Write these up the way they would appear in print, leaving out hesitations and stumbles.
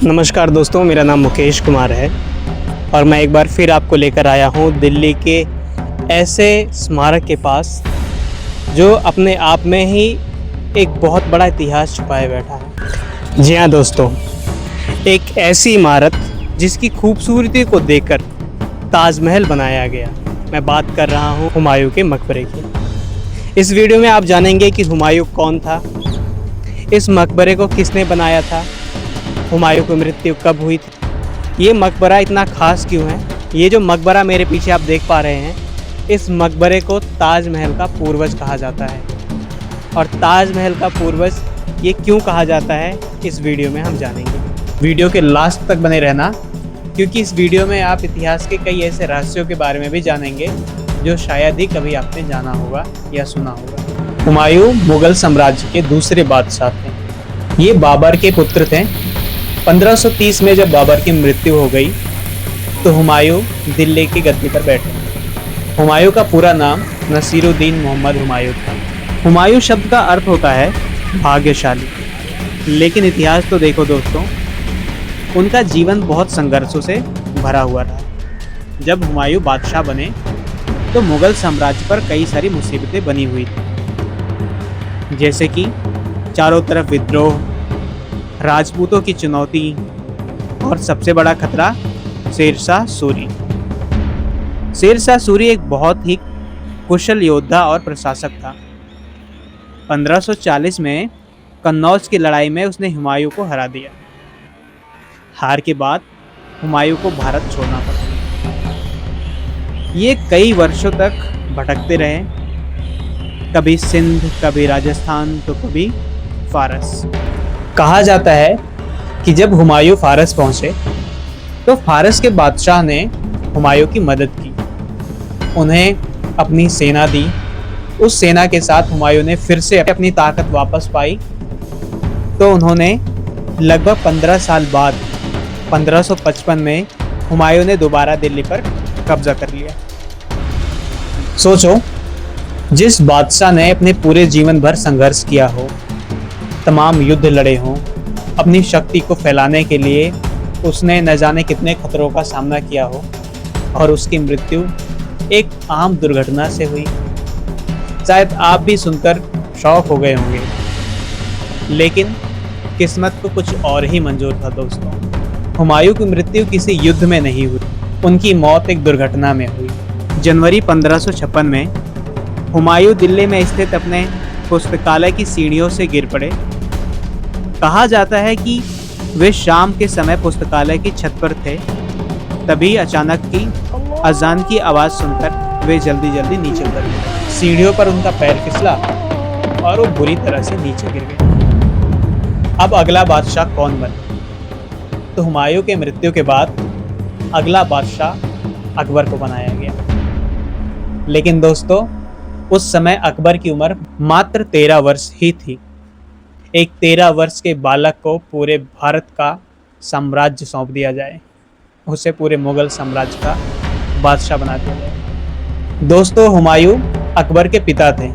नमस्कार दोस्तों, मेरा नाम मुकेश कुमार है और मैं एक बार फिर आपको लेकर आया हूँ दिल्ली के ऐसे स्मारक के पास जो अपने आप में ही एक बहुत बड़ा इतिहास छुपाए बैठा है। जी हाँ दोस्तों, एक ऐसी इमारत जिसकी खूबसूरती को देखकर ताजमहल बनाया गया। मैं बात कर रहा हूँ हुमायूं के मकबरे की। इस वीडियो में आप जानेंगे कि हुमायूं कौन था, इस मकबरे को किसने बनाया था, हुमायूं की मृत्यु कब हुई थी, ये मकबरा इतना ख़ास क्यों है। ये जो मकबरा मेरे पीछे आप देख पा रहे हैं, इस मकबरे को ताजमहल का पूर्वज कहा जाता है। और ताजमहल का पूर्वज ये क्यों कहा जाता है, इस वीडियो में हम जानेंगे। वीडियो के लास्ट तक बने रहना, क्योंकि इस वीडियो में आप इतिहास के कई ऐसे रहस्यों के बारे में भी जानेंगे जो शायद ही कभी आपने जाना होगा या सुना होगा। हुमायूं मुग़ल साम्राज्य के दूसरे बादशाह थे। ये बाबर के पुत्र थे। 1530 में जब बाबर की मृत्यु हो गई तो हुमायूं दिल्ली की गद्दी पर बैठे। हुमायूं का पूरा नाम नसीरुद्दीन मोहम्मद हुमायूं था। हुमायूं शब्द का अर्थ होता है भाग्यशाली। लेकिन इतिहास तो देखो दोस्तों, उनका जीवन बहुत संघर्षों से भरा हुआ था। जब हुमायूं बादशाह बने तो मुग़ल साम्राज्य पर कई सारी मुसीबतें बनी हुई थी, जैसे कि चारों तरफ विद्रोह, राजपूतों की चुनौती और सबसे बड़ा खतरा शेरशाह सूरी। शेरशाह सूरी एक बहुत ही कुशल योद्धा और प्रशासक था। 1540 में कन्नौज की लड़ाई में उसने हुमायूं को हरा दिया। हार के बाद हुमायूं को भारत छोड़ना पड़ा। ये कई वर्षों तक भटकते रहे, कभी सिंध, कभी राजस्थान तो कभी फारस। कहा जाता है कि जब हुमायूं फारस पहुंचे तो फारस के बादशाह ने हुमायूं की मदद की, उन्हें अपनी सेना दी। उस सेना के साथ हुमायूं ने फिर से अपनी ताकत वापस पाई। तो उन्होंने लगभग 15 साल बाद 1555 में हुमायूं ने दोबारा दिल्ली पर कब्जा कर लिया। सोचो, जिस बादशाह ने अपने पूरे जीवन भर संघर्ष किया हो, तमाम युद्ध लड़े हों, अपनी शक्ति को फैलाने के लिए उसने न जाने कितने खतरों का सामना किया हो, और उसकी मृत्यु एक आम दुर्घटना से हुई। शायद आप भी सुनकर शॉक हो गए होंगे, लेकिन किस्मत को कुछ और ही मंजूर था दोस्तों। हुमायूं की मृत्यु किसी युद्ध में नहीं हुई, उनकी मौत एक दुर्घटना में हुई। जनवरी 1556 में हुमायूं दिल्ली में स्थित अपने पुस्तकालय की सीढ़ियों से गिर पड़े। कहा जाता है कि वे शाम के समय पुस्तकालय की छत पर थे, तभी अचानक की अजान की आवाज़ सुनकर वे जल्दी जल्दी नीचे उतर गए। सीढ़ियों पर उनका पैर फिसला और वो बुरी तरह से नीचे गिर गए। अब अगला बादशाह कौन बने? तो हुमायूं के मृत्यु के बाद अगला बादशाह अकबर को बनाया गया। लेकिन दोस्तों, उस समय अकबर की उम्र मात्र 13 वर्ष ही थी। एक 13 वर्ष के बालक को पूरे भारत का साम्राज्य सौंप दिया जाए, उसे पूरे मुग़ल साम्राज्य का बादशाह बना दिया जाए। दोस्तों, हुमायूं अकबर के पिता थे,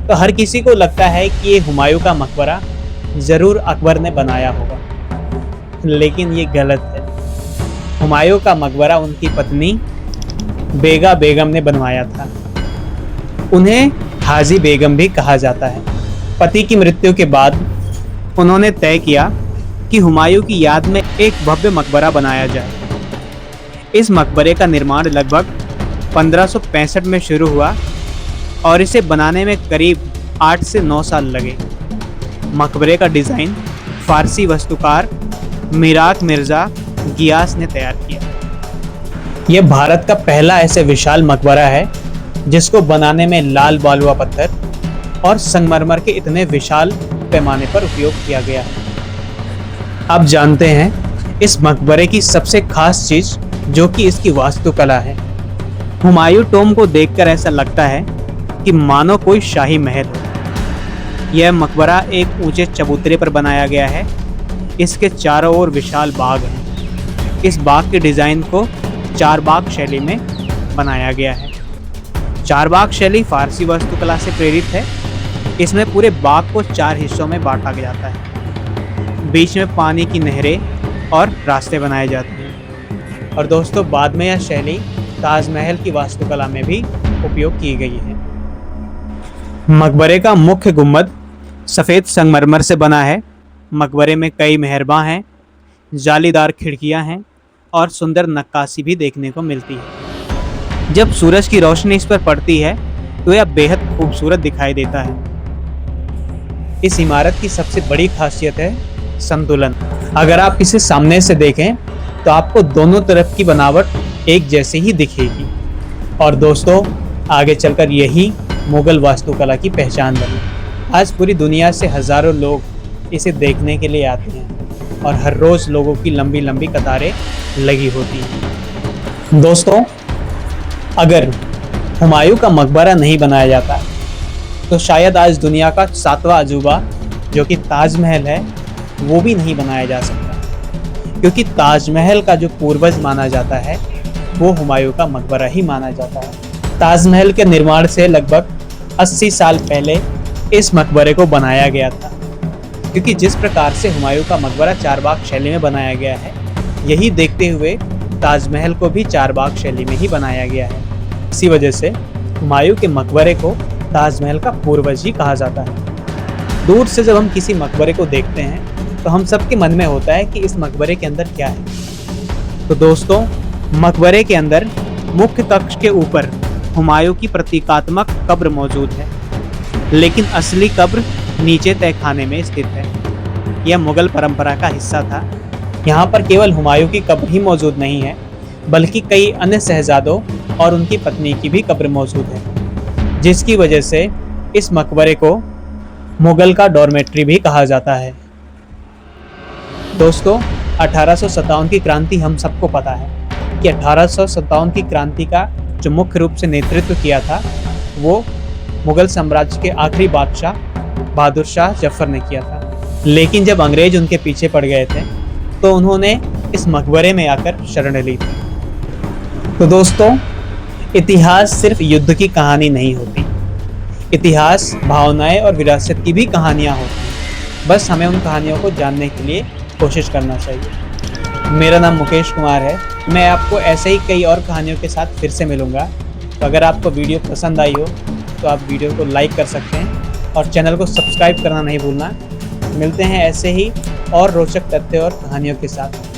तो हर किसी को लगता है कि ये हुमायूं का मकबरा ज़रूर अकबर ने बनाया होगा, लेकिन ये गलत है। हुमायूं का मकबरा उनकी पत्नी बेगा बेगम ने बनवाया था। उन्हें हाजी बेगम भी कहा जाता है। पति की मृत्यु के बाद उन्होंने तय किया कि हुमायूं की याद में एक भव्य मकबरा बनाया जाए। इस मकबरे का निर्माण लगभग 1565 में शुरू हुआ और इसे बनाने में करीब 8 से 9 साल लगे। मकबरे का डिज़ाइन फारसी वास्तुकार मिराक मिर्ज़ा गियास ने तैयार किया। यह भारत का पहला ऐसे विशाल मकबरा है जिसको बनाने में लाल बालुआ पत्थर और संगमरमर के इतने विशाल पैमाने पर उपयोग किया गया है। अब जानते हैं इस मकबरे की सबसे खास चीज़, जो कि इसकी वास्तुकला है। हुमायूं टॉम को देखकर ऐसा लगता है कि मानो कोई शाही महल हो। यह मकबरा एक ऊंचे चबूतरे पर बनाया गया है। इसके चारों ओर विशाल बाग हैं। इस बाग के डिज़ाइन को चारबाग शैली में बनाया गया है। चारबाग शैली फारसी वास्तुकला से प्रेरित है। इसमें पूरे बाग को 4 हिस्सों में बांटा जाता है। बीच में पानी की नहरें और रास्ते बनाए जाते हैं। और दोस्तों, बाद में यह शैली ताजमहल की वास्तुकला में भी उपयोग की गई है। मकबरे का मुख्य गुंबद सफ़ेद संगमरमर से बना है। मकबरे में कई मेहरबां हैं, जालीदार खिड़कियां हैं और सुंदर नक्काशी भी देखने को मिलती है। जब सूरज की रोशनी इस पर पड़ती है तो यह बेहद खूबसूरत दिखाई देता है। इस इमारत की सबसे बड़ी खासियत है संतुलन। अगर आप इसे सामने से देखें तो आपको दोनों तरफ की बनावट एक जैसे ही दिखेगी। और दोस्तों, आगे चलकर यही मुगल वास्तुकला की पहचान बनी। आज पूरी दुनिया से हजारों लोग इसे देखने के लिए आते हैं और हर रोज लोगों की लंबी लंबी कतारें लगी होती हैं। दोस्तों, अगर हुमायूं का मकबरा नहीं बनाया जाता तो शायद आज दुनिया का 7वां अजूबा जो कि ताजमहल है वो भी नहीं बनाया जा सकता, क्योंकि ताजमहल का जो पूर्वज माना जाता है वो हुमायूं का मकबरा ही माना जाता है। ताजमहल के निर्माण से लगभग 80 साल पहले इस मकबरे को बनाया गया था, क्योंकि जिस प्रकार से हुमायूं का मकबरा चारबाग शैली में बनाया गया है, यही देखते हुए ताजमहल को भी चारबाग शैली में ही बनाया गया है। इसी वजह से हुमायूं के मकबरे को ताजमहल का पूर्वज ही कहा जाता है। दूर से जब हम किसी मकबरे को देखते हैं तो हम सबके मन में होता है कि इस मकबरे के अंदर क्या है। तो दोस्तों, मकबरे के अंदर मुख्य कक्ष के ऊपर हुमायूं की प्रतीकात्मक कब्र मौजूद है, लेकिन असली कब्र नीचे तहखाने में स्थित है। यह मुगल परंपरा का हिस्सा था। यहाँ पर केवल हुमायूं की कब्र ही मौजूद नहीं है, बल्कि कई अन्य शहजादों और उनकी पत्नी की भी कब्र मौजूद है, जिसकी वजह से इस मकबरे को मुगल का डॉर्मेट्री भी कहा जाता है। दोस्तों, 1857 की क्रांति हम सबको पता है कि 1857 की क्रांति का जो मुख्य रूप से नेतृत्व किया था वो मुगल साम्राज्य के आखिरी बादशाह बहादुर शाह जफर ने किया था। लेकिन जब अंग्रेज उनके पीछे पड़ गए थे तो उन्होंने इस मकबरे में आकर शरण ली थी। तो दोस्तों, इतिहास सिर्फ युद्ध की कहानी नहीं होती, इतिहास भावनाएं और विरासत की भी कहानियां होती हैं। बस हमें उन कहानियों को जानने के लिए कोशिश करना चाहिए। मेरा नाम मुकेश कुमार है। मैं आपको ऐसे ही कई और कहानियों के साथ फिर से मिलूंगा। तो अगर आपको वीडियो पसंद आई हो तो आप वीडियो को लाइक कर सकते हैं और चैनल को सब्सक्राइब करना नहीं भूलना। मिलते हैं ऐसे ही और रोचक तथ्य और कहानियों के साथ।